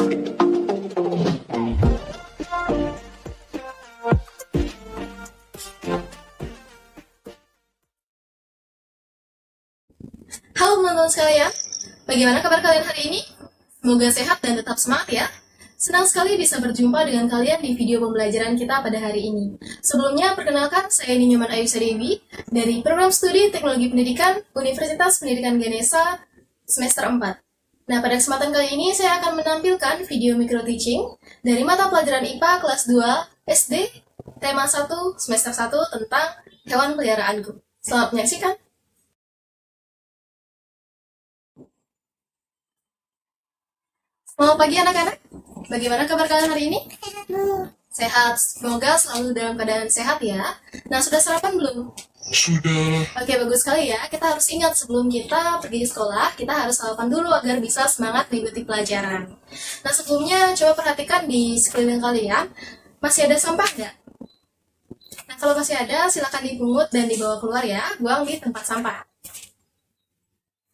Halo teman-teman sekalian, bagaimana kabar kalian hari ini? Semoga sehat dan tetap semangat ya. Senang sekali bisa berjumpa dengan kalian di video pembelajaran kita pada hari ini. Sebelumnya, perkenalkan, saya Ninyoman Ayusa Dewi dari Program Studi Teknologi Pendidikan Universitas Pendidikan Ganesha semester 4. Nah, pada kesempatan kali ini saya akan menampilkan video micro teaching dari mata pelajaran IPA kelas 2 SD, tema 1 semester 1 tentang hewan peliharaanku. Selamat menyaksikan. Selamat pagi anak-anak. Bagaimana kabar kalian hari ini? Sehat. Semoga selalu dalam keadaan sehat ya. Nah, sudah sarapan belum? Sudah. Oke, bagus sekali ya. Kita harus ingat sebelum kita pergi ke sekolah, kita harus sarapan dulu agar bisa semangat mengikuti pelajaran. Nah, sebelumnya coba perhatikan di sekeliling kalian, masih ada sampah nggak? Nah, kalau masih ada, silakan dipungut dan dibawa keluar ya, buang di tempat sampah.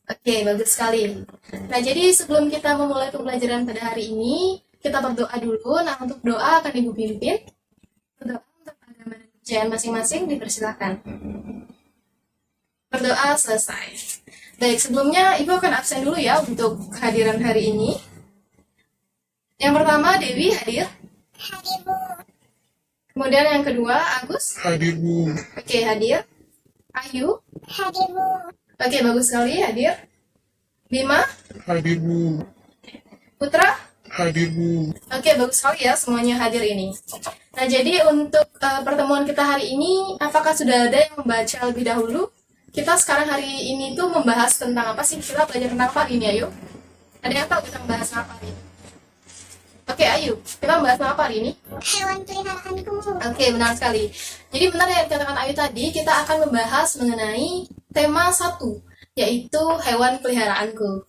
Oke, bagus sekali. Nah, jadi sebelum kita memulai pembelajaran pada hari ini, kita berdoa dulu. Nah, untuk doa akan Ibu pimpin. Berdoa untuk agama dan kepercayaan masing-masing, dipersilakan. Berdoa selesai. Baik, sebelumnya Ibu akan absen dulu ya untuk kehadiran hari ini. Yang pertama, Dewi hadir. Hadir, Bu. Kemudian yang kedua, Agus. Hadir, Bu. Oke, hadir. Ayu. Hadir, Bu. Oke, bagus sekali, hadir. Bima. Hadir, Bu. Putra. Hadir, Bu. Oke, bagus sekali ya semuanya hadir ini. Nah, jadi untuk pertemuan kita hari ini, apakah sudah ada yang membaca lebih dahulu? Kita sekarang hari ini tuh membahas tentang apa sih? Kita belajar tentang apa hari ini, ayo? Ada yang tahu kita membahas apa hari ini? Oke, ayo. Kita membahas tentang apa hari ini? Hewan peliharaanku. Oke, benar sekali. Jadi benar yang dikatakan Ayu tadi, kita akan membahas mengenai tema 1, yaitu hewan peliharaanku.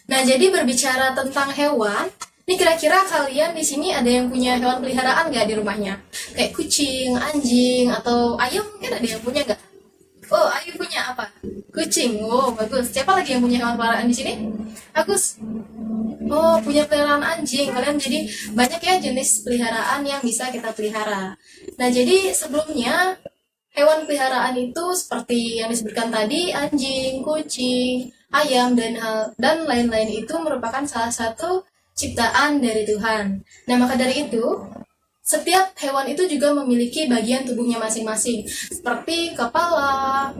Nah, jadi berbicara tentang hewan, ini kira-kira kalian di sini ada yang punya hewan peliharaan nggak di rumahnya? Kayak kucing, anjing, atau ayam mungkin ada yang punya nggak? Oh, Ayu punya apa? Kucing. Oh, bagus. Siapa lagi yang punya hewan peliharaan di sini? Agus. Oh, punya peliharaan anjing. Kalian jadi banyak ya jenis peliharaan yang bisa kita pelihara. Nah, jadi sebelumnya hewan peliharaan itu seperti yang disebutkan tadi, anjing, kucing, ayam, dan lain-lain itu merupakan salah satu ciptaan dari Tuhan. Nah, maka dari itu, setiap hewan itu juga memiliki bagian tubuhnya masing-masing, seperti kepala,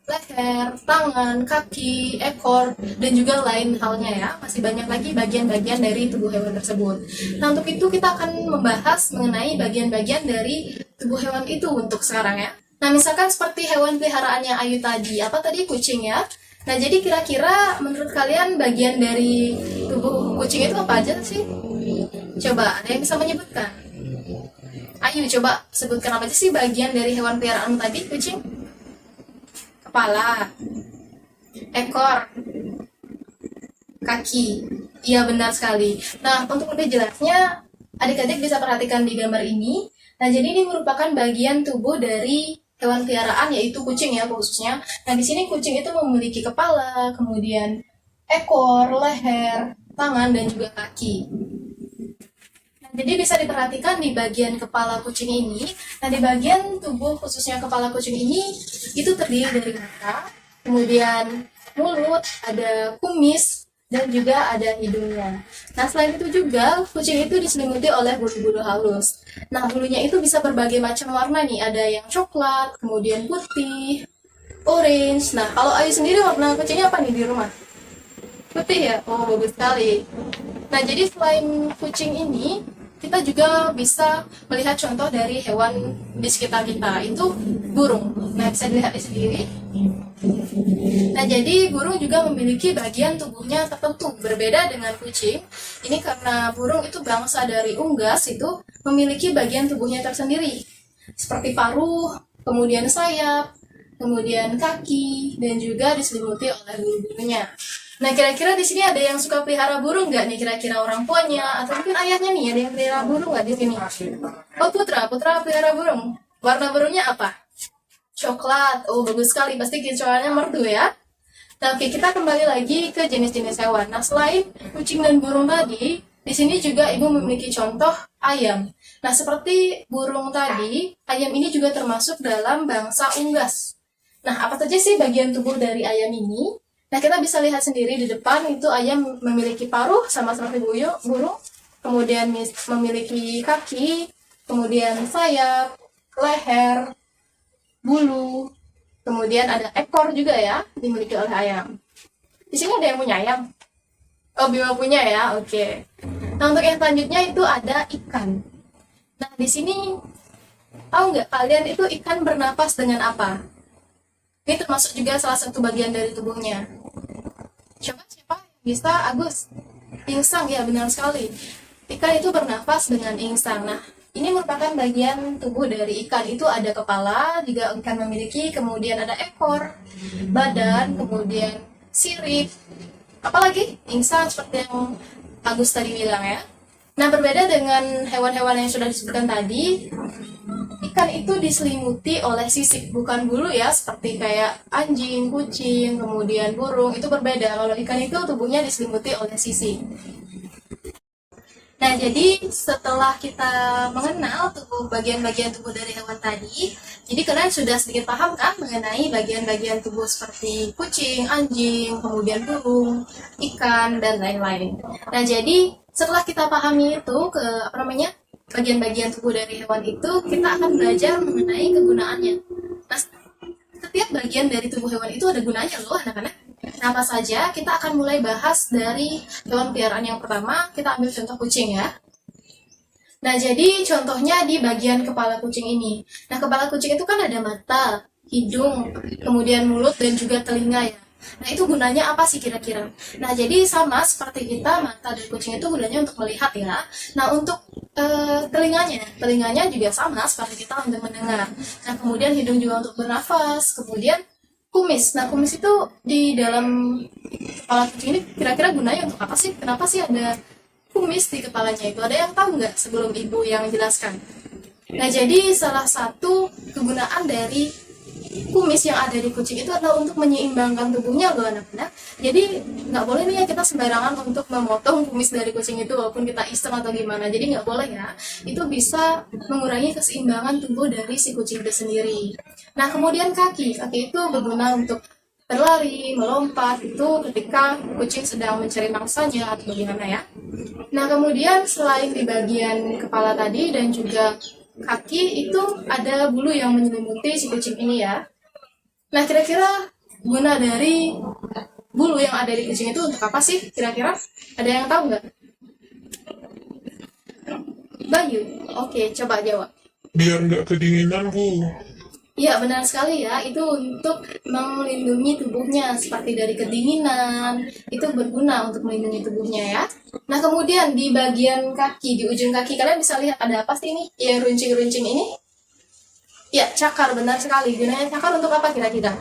leher, tangan, kaki, ekor, dan juga lain halnya ya. Masih banyak lagi bagian-bagian dari tubuh hewan tersebut. Nah, untuk itu kita akan membahas mengenai bagian-bagian dari tubuh hewan itu untuk sekarang ya. Nah, misalkan seperti hewan peliharaannya Ayu tadi, apa tadi? Kucing ya. Nah, jadi kira-kira menurut kalian bagian dari tubuh kucing itu apa aja sih? Coba, ada yang bisa menyebutkan? Ayu, coba sebutkan apa aja sih bagian dari hewan peliharaan tadi, kucing? Kepala, ekor, kaki. Iya, benar sekali. Nah, untuk lebih jelasnya, adik-adik bisa perhatikan di gambar ini. Nah, jadi ini merupakan bagian tubuh dari hewan peliharaan, yaitu kucing ya khususnya. Nah, di sini kucing itu memiliki kepala, kemudian ekor, leher, tangan, dan juga kaki. Nah, jadi bisa diperhatikan di bagian kepala kucing ini. Nah, di bagian tubuh khususnya kepala kucing ini itu terdiri dari mata, kemudian mulut, ada kumis, dan juga ada hidungnya. Nah, selain itu juga, kucing itu diselimuti oleh bulu-bulu halus. Nah, bulunya itu bisa berbagai macam warna nih. Ada yang coklat, kemudian putih, orange. Nah, kalau Ayu sendiri warna kucingnya apa nih di rumah? Putih ya? Oh, bagus sekali. Nah, jadi selain kucing ini, kita juga bisa melihat contoh dari hewan di sekitar kita, itu burung. Nah, bisa dilihat di sendiri. Nah, jadi burung juga memiliki bagian tubuhnya tertentu, berbeda dengan kucing. Ini karena burung itu bangsa dari unggas, itu memiliki bagian tubuhnya tersendiri, seperti paruh, kemudian sayap, kemudian kaki, dan juga diselimuti oleh bulu-bulunya. Nah, kira-kira di sini ada yang suka pelihara burung nggak nih? Kira-kira orang tuanya atau mungkin ayahnya nih ada yang pelihara burung nggak di sini? Oh, Putra pelihara burung. Warna burungnya apa? Coklat. Oh, bagus sekali. Pasti kicauannya merdu ya. Nah, oke, kita kembali lagi ke jenis-jenis hewan. Nah, selain kucing dan burung tadi, di sini juga ibu memiliki contoh ayam. Nah, seperti burung tadi, ayam ini juga termasuk dalam bangsa unggas. Nah, apa saja sih bagian tubuh dari ayam ini? Nah, kita bisa lihat sendiri di depan itu ayam memiliki paruh sama seperti burung, kemudian memiliki kaki, kemudian sayap, leher, bulu, kemudian ada ekor juga ya dimiliki oleh ayam. Di sini ada yang punya ayam. Oh, Bima punya ya, oke. Nah, untuk yang selanjutnya itu ada ikan. Nah, di sini tahu nggak kalian itu ikan bernapas dengan apa? Ini termasuk juga salah satu bagian dari tubuhnya. Coba siapa yang bisa? Agus. Insang, ya benar sekali. Ikan itu bernafas dengan insang. Nah, ini merupakan bagian tubuh dari ikan. Itu ada kepala, juga ikan memiliki, kemudian ada ekor, badan, kemudian sirip, apalagi insang seperti yang Agus tadi bilang ya. Nah, berbeda dengan hewan-hewan yang sudah disebutkan tadi, ikan itu diselimuti oleh sisik, bukan bulu ya, seperti kayak anjing, kucing, kemudian burung, itu berbeda. Kalau ikan itu tubuhnya diselimuti oleh sisik. Nah, jadi setelah kita mengenal bagian-bagian tubuh dari hewan tadi, jadi kalian sudah sedikit paham kan mengenai bagian-bagian tubuh seperti kucing, anjing, kemudian burung, ikan, dan lain-lain. Nah, jadi setelah kita pahami itu bagian-bagian tubuh dari hewan itu, kita akan belajar mengenai kegunaannya. Nah, setiap bagian dari tubuh hewan itu ada gunanya loh anak-anak. Nah, apa saja? Kita akan mulai bahas dari hewan peliharaan yang pertama. Kita ambil contoh kucing ya. Nah, jadi contohnya di bagian kepala kucing ini. Nah, kepala kucing itu kan ada mata, hidung, kemudian mulut, dan juga telinga ya. Nah, itu gunanya apa sih kira-kira? Nah, jadi sama seperti kita, mata dari kucing itu gunanya untuk melihat ya. Nah, untuk telinganya juga sama seperti kita untuk mendengar. Nah, kemudian hidung juga untuk bernafas, kemudian kumis. Nah, kumis itu di dalam kepala kucing ini kira-kira gunanya untuk apa sih? Kenapa sih ada kumis di kepalanya itu? Ada yang tahu nggak sebelum ibu yang jelaskan? Nah, jadi salah satu kegunaan dari kumis yang ada di kucing itu adalah untuk menyeimbangkan tubuhnya loh anak-anak. Jadi nggak boleh nih ya kita sembarangan untuk memotong kumis dari kucing itu walaupun kita iseng atau gimana. Jadi nggak boleh ya. Itu bisa mengurangi keseimbangan tubuh dari si kucing itu sendiri. Nah, kemudian kaki itu berguna untuk berlari, melompat itu ketika kucing sedang mencari mangsanya atau bagaimana ya. Nah, kemudian selain di bagian kepala tadi dan juga kaki itu ada bulu yang menyelimuti si kucing ini ya. Nah, kira-kira guna dari bulu yang ada di kucing itu untuk apa sih? Kira-kira ada yang tahu nggak? Bayu, oke, coba jawab. Biar nggak kedinginan, Bu. Ya, benar sekali ya. Itu untuk melindungi tubuhnya seperti dari kedinginan. Itu berguna untuk melindungi tubuhnya ya. Nah, kemudian di bagian kaki, di ujung kaki kalian bisa lihat ada apa sih ini? Yang runcing-runcing ini? Ya, cakar, benar sekali. Gunanya cakar untuk apa kira-kira?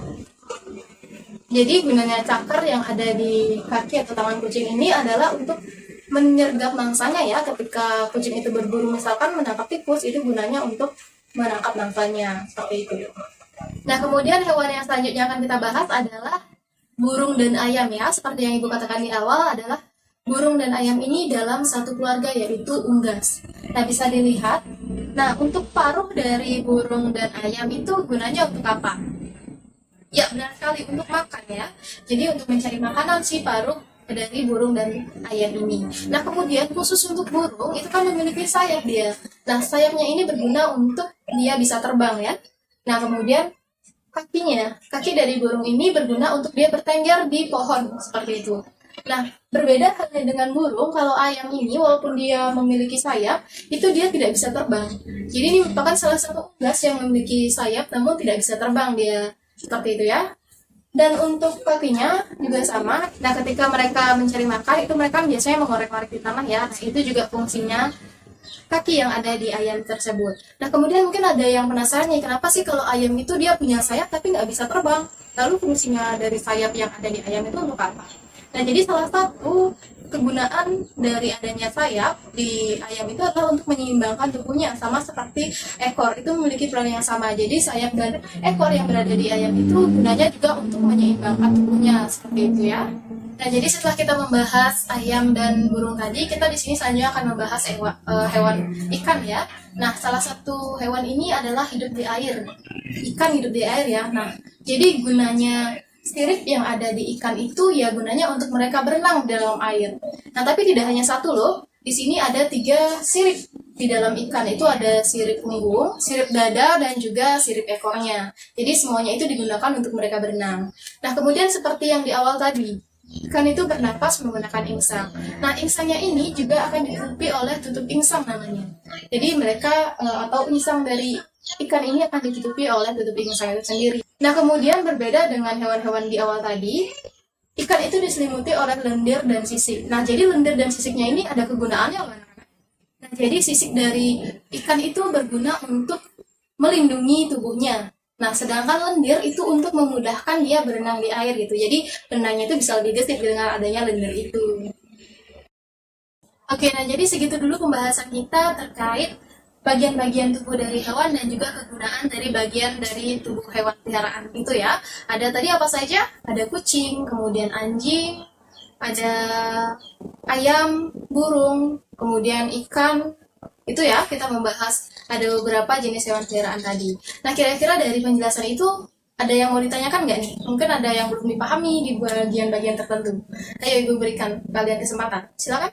Jadi gunanya cakar yang ada di kaki atau tangan kucing ini adalah untuk menyergap mangsanya ya. Ketika kucing itu berburu misalkan menangkap tikus, itu gunanya untuk menangkap mangsanya, seperti itu. Nah, kemudian hewan yang selanjutnya akan kita bahas adalah burung dan ayam ya. Seperti yang ibu katakan di awal adalah burung dan ayam ini dalam satu keluarga yaitu unggas. Nah, bisa dilihat. Nah, untuk paruh dari burung dan ayam itu gunanya untuk apa? Ya, benar sekali, untuk makan ya. Jadi untuk mencari makanan sih paruh dari burung dan ayam ini. Nah, kemudian khusus untuk burung itu kan memiliki sayap dia. Nah, sayapnya ini berguna untuk dia bisa terbang ya. Nah, kemudian kaki dari burung ini berguna untuk dia bertengger di pohon seperti itu. Nah, berbeda halnya dengan burung, kalau ayam ini walaupun dia memiliki sayap, itu dia tidak bisa terbang. Jadi ini merupakan salah satu unggas yang memiliki sayap namun tidak bisa terbang dia. Seperti itu ya. Dan untuk kakinya juga sama. Nah, ketika mereka mencari makan, itu mereka biasanya mengorek-ngorek di tanah ya. Nah, itu juga fungsinya kaki yang ada di ayam tersebut. Nah, kemudian mungkin ada yang penasaran nih, kenapa sih kalau ayam itu dia punya sayap tapi nggak bisa terbang? Lalu fungsinya dari sayap yang ada di ayam itu untuk apa? Nah, jadi salah satu kegunaan dari adanya sayap di ayam itu adalah untuk menyeimbangkan tubuhnya, sama seperti ekor itu memiliki peran yang sama. Jadi sayap dan ekor yang berada di ayam itu gunanya juga untuk menyeimbangkan tubuhnya, seperti itu ya. Nah, jadi setelah kita membahas ayam dan burung tadi, kita di sini selanjutnya akan membahas hewan ikan ya. Nah, salah satu hewan ini adalah hidup di air. Ikan hidup di air ya. Nah, jadi gunanya sirip yang ada di ikan itu ya gunanya untuk mereka berenang di dalam air. Nah, tapi tidak hanya satu loh. Di sini ada 3 sirip di dalam ikan. Itu ada sirip punggung, sirip dada, dan juga sirip ekornya. Jadi semuanya itu digunakan untuk mereka berenang. Nah, kemudian seperti yang di awal tadi, ikan itu bernapas menggunakan insang. Nah, insangnya ini juga akan ditutupi oleh tutup insang namanya. Jadi mereka atau insang dari ikan ini akan ditutupi oleh tutup insang itu sendiri. Nah, kemudian berbeda dengan hewan-hewan di awal tadi, ikan itu diselimuti oleh lendir dan sisik. Nah, jadi lendir dan sisiknya ini ada kegunaannya loh. Nah, jadi sisik dari ikan itu berguna untuk melindungi tubuhnya. Nah, sedangkan lendir itu untuk memudahkan dia berenang di air gitu. Jadi, renangnya itu bisa lebih gesit dengan adanya lendir itu. Oke, nah jadi segitu dulu pembahasan kita terkait bagian-bagian tubuh dari hewan dan juga kegunaan dari bagian dari tubuh hewan peliharaan itu ya. Ada tadi apa saja? Ada kucing, kemudian anjing, ada ayam, burung, kemudian ikan. Itu ya, kita membahas ada beberapa jenis hewan peliharaan tadi. Nah, kira-kira dari penjelasan itu ada yang mau ditanyakan nggak nih? Mungkin ada yang belum dipahami di bagian-bagian tertentu. Ayo Ibu berikan kalian kesempatan. Silakan.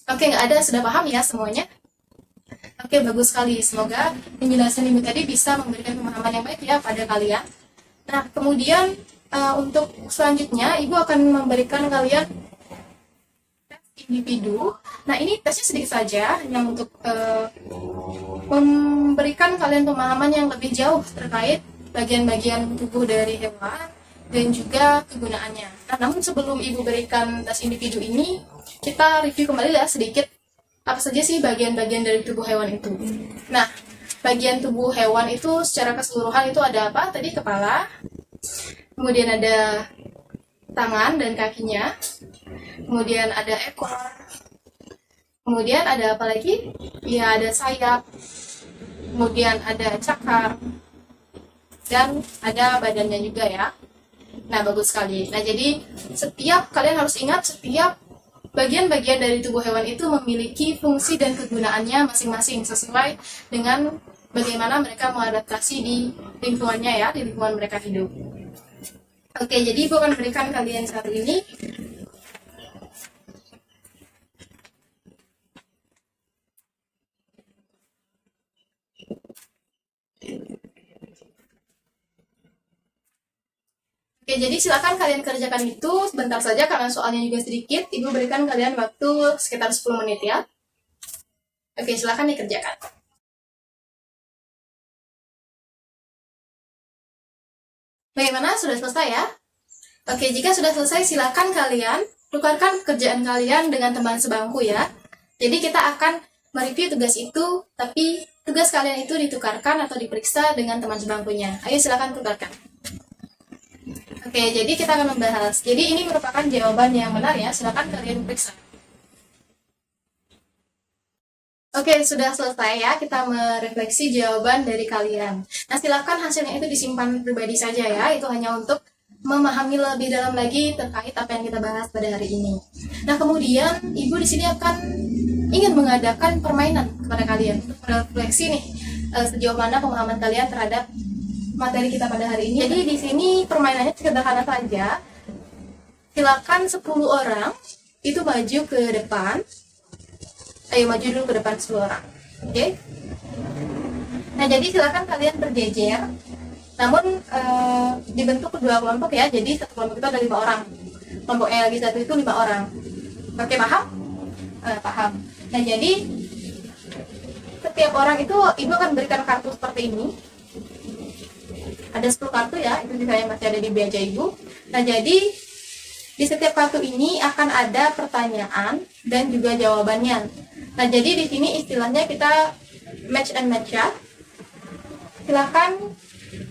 Oke, nggak ada, sudah paham ya semuanya? Oke, bagus sekali. Semoga penjelasan Ibu tadi bisa memberikan pemahaman yang baik ya pada kalian. Nah, kemudian untuk selanjutnya, Ibu akan memberikan kalian tes individu. Nah, ini tesnya sedikit saja, yang untuk memberikan kalian pemahaman yang lebih jauh terkait bagian-bagian tubuh dari hewan dan juga kegunaannya. Nah, namun sebelum Ibu berikan tes individu ini, kita review kembali ya sedikit apa saja sih bagian-bagian dari tubuh hewan itu. Nah, bagian tubuh hewan itu secara keseluruhan itu ada apa? Tadi kepala, kemudian ada tangan dan kakinya, kemudian ada ekor, kemudian ada apa lagi? Ya, ada sayap, kemudian ada cakar, dan ada badannya juga ya. Nah, bagus sekali. Nah, jadi kalian harus ingat setiap bagian-bagian dari tubuh hewan itu memiliki fungsi dan kegunaannya masing-masing sesuai dengan bagaimana mereka mengadaptasi di lingkungannya ya, di lingkungan mereka hidup. Oke, jadi Ibu akan berikan kalian satu ini. Oke, jadi silakan kalian kerjakan itu sebentar saja karena soalnya juga sedikit. Ibu berikan kalian waktu sekitar 10 menit ya. Oke, silakan dikerjakan. Bagaimana? Sudah selesai ya? Oke, jika sudah selesai silakan kalian tukarkan pekerjaan kalian dengan teman sebangku ya. Jadi kita akan mereview tugas itu, tapi tugas kalian itu ditukarkan atau diperiksa dengan teman sebangkunya. Ayo silakan tukarkan. Oke, jadi kita akan membahas. Jadi ini merupakan jawaban yang benar ya, silakan kalian periksa. Oke, sudah selesai ya, kita merefleksi jawaban dari kalian. Nah, silakan hasilnya itu disimpan pribadi saja ya, itu hanya untuk memahami lebih dalam lagi terkait apa yang kita bahas pada hari ini. Nah, kemudian Ibu di sini akan ingin mengadakan permainan kepada kalian untuk merefleksi nih sejauh mana pemahaman kalian terhadap materi kita pada hari ini. Jadi di sini permainannya sederhana saja. Silakan 10 orang itu maju ke depan. Ayo maju dulu ke depan 10 orang. Oke? Nah, jadi silakan kalian berjejer. Namun dibentuk kedua kelompok ya. Jadi satu kelompok itu ada 5 orang. Kelompok yang lagi satu itu 5 orang. Oke, paham? Paham. Nah, jadi setiap orang itu Ibu akan berikan kartu seperti ini. Ada 10 kartu ya, itu juga yang masih ada di meja Ibu. Nah, jadi di setiap kartu ini akan ada pertanyaan dan juga jawabannya. Nah, jadi di sini istilahnya kita match and match ya. Silakan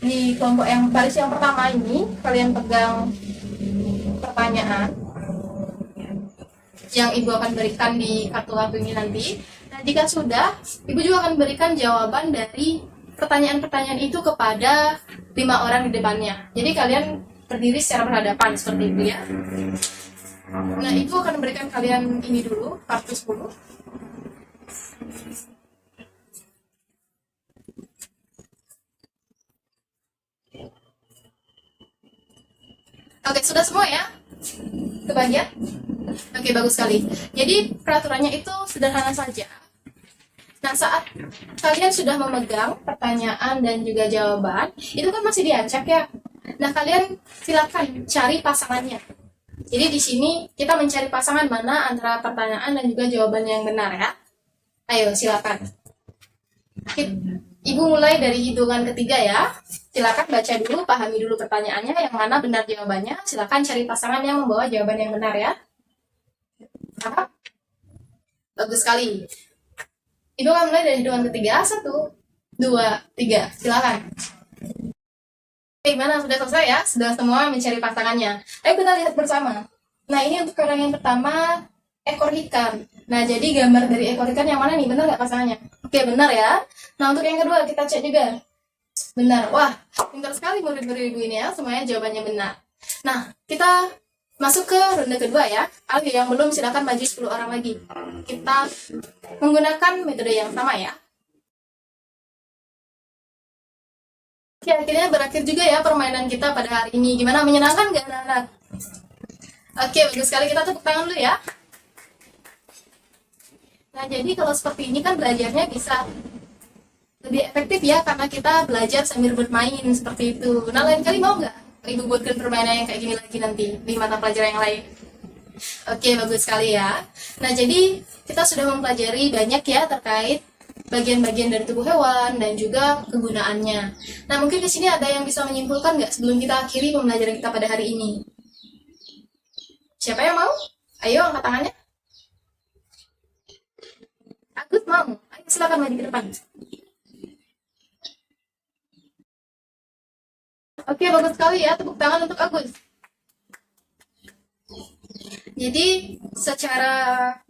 di kelompok yang baris yang pertama ini kalian pegang pertanyaan yang ibu akan berikan di kartu ini nanti. Nah, jika sudah, ibu juga akan berikan jawaban dari pertanyaan-pertanyaan itu kepada 5 orang di depannya. Jadi kalian berdiri secara berhadapan seperti itu ya. Nah, ibu akan berikan kalian ini dulu, kartu 10. Oke, sudah semua ya? Kebagian? Oke, bagus sekali. Jadi peraturannya itu sederhana saja. Nah, saat kalian sudah memegang pertanyaan dan juga jawaban, itu kan masih diacak ya. Nah, kalian silakan cari pasangannya. Jadi di sini kita mencari pasangan mana antara pertanyaan dan juga jawaban yang benar ya. Ayo, silakan. Ibu mulai dari hitungan ketiga ya. Silakan baca dulu, pahami dulu pertanyaannya, yang mana benar jawabannya. Silakan cari pasangan yang membawa jawaban yang benar ya. Apa? Bagus sekali. Ibu akan mulai dari hitungan ketiga. 1, 2, 3. Silakan. Gimana? Sudah selesai ya? Sudah semua mencari pasangannya. Ayo kita lihat bersama. Nah, ini untuk orang yang pertama, ekor ikan. Nah, jadi gambar dari ekor ikan yang mana nih? Benar nggak pasangannya? Oke, benar ya. Nah, untuk yang kedua, kita cek juga. Benar. Wah, pintar sekali murid-murid ibu ini ya. Semuanya jawabannya benar. Nah, kita masuk ke ronde kedua ya. Oke, yang belum silakan maju 10 orang lagi. Kita menggunakan metode yang sama ya. Oke, akhirnya berakhir juga ya permainan kita pada hari ini. Gimana, menyenangkan nggak anak-anak? Oke, bagus sekali. Kita tepuk tangan dulu ya. Nah, jadi kalau seperti ini kan belajarnya bisa lebih efektif ya, karena kita belajar sambil bermain seperti itu. Nah, lain kali mau nggak Ibu buatkan permainan yang kayak gini lagi nanti di mata pelajaran yang lain? Oke, bagus sekali ya. Nah, jadi kita sudah mempelajari banyak ya terkait bagian-bagian dari tubuh hewan dan juga kegunaannya. Nah, mungkin di sini ada yang bisa menyimpulkan nggak sebelum kita akhiri pembelajaran kita pada hari ini? Siapa yang mau? Ayo, angkat tangannya. Agus mau? Ayo, silakan maju ke depan. Oke, bagus sekali ya. Tepuk tangan untuk Agus. Jadi, secara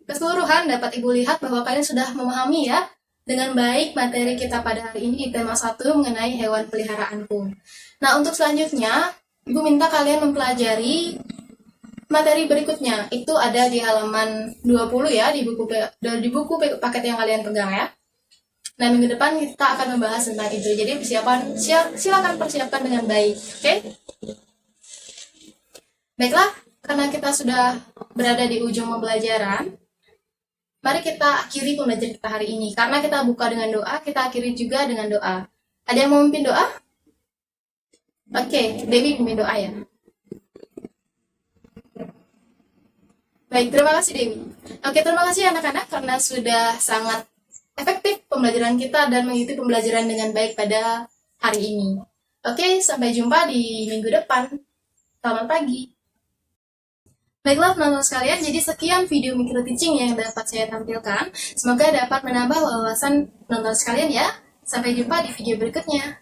keseluruhan dapat Ibu lihat bahwa kalian sudah memahami ya dengan baik materi kita pada hari ini di tema 1 mengenai hewan peliharaanku. Nah, untuk selanjutnya, Ibu minta kalian mempelajari materi berikutnya. Itu ada di halaman 20 ya, di buku paket yang kalian pegang ya. Nah, minggu depan kita akan membahas tentang itu. Jadi silakan persiapkan dengan baik, oke? Baiklah, karena kita sudah berada di ujung pembelajaran, mari kita akhiri pembelajaran kita hari ini. Karena kita buka dengan doa, kita akhiri juga dengan doa. Ada yang mau memimpin doa? Oke, Dewi memimpin doa ya. Baik, terima kasih Dewi. Oke, terima kasih anak-anak karena sudah sangat efektif pembelajaran kita dan mengikuti pembelajaran dengan baik pada hari ini. Oke, sampai jumpa di minggu depan. Selamat pagi. Baiklah penonton sekalian, jadi sekian video micro teaching yang dapat saya tampilkan. Semoga dapat menambah wawasan penonton sekalian ya. Sampai jumpa di video berikutnya.